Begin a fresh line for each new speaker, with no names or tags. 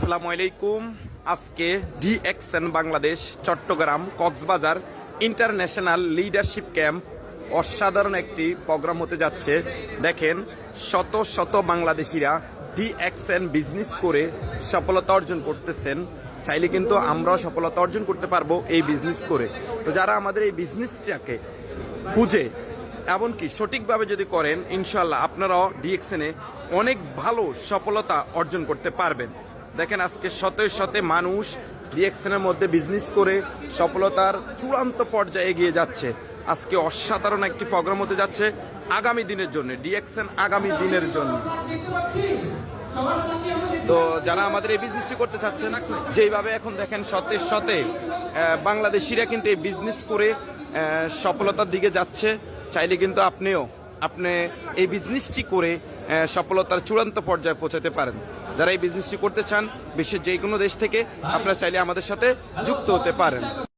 আসসালামু আলাইকুম। আজকে DXN Bangladesh Chattogram Cox's Bazar international leadership camp অসাধারণ একটি প্রোগ্রাম হতে যাচ্ছে। দেখেন শত শত বাংলাদেশিরা ডিএক্সএন বিজনেস করে সফলতা অর্জন করতেছেন। চাইলে কিন্তু আমরাও সফলতা অর্জন করতে পারবো এই বিজনেস করে। তো যারা আমাদের এই বিজনেসটাকে খুঁজে এমনকি সঠিকভাবে যদি করেন, ইনশাল্লাহ আপনারাও ডিএক্সএনে অনেক ভালো সফলতা অর্জন করতে পারবেন। দেখেন আজকে শত শত মানুষ ডিএক্সএনের মধ্যে বিজনেস করে সফলতার চূড়ান্ত পর্যায়ে এগিয়ে যাচ্ছে। আজকে অসাধারণ একটি প্রোগ্রাম হতে যাচ্ছে আগামী দিনের জন্য, ডিএক্সএন আগামী দিনের জন্য। তো যারা আমাদের এই বিজনেসটি করতে চাচ্ছেন, যেইভাবে এখন দেখেন শতে শতে বাংলাদেশিরা কিন্তু এই বিজনেস করে সফলতার দিকে যাচ্ছে, চাইলে কিন্তু আপনি এই বিজনেসটি করে সফলতার চূড়ান্ত পর্যায়ে পৌঁছাতে পারেন। যারা এই বিজনেসটি করতে চান বিশ্বের যে কোনো দেশ থেকে, আপনারা চাইলে আমাদের সাথে যুক্ত হতে পারেন।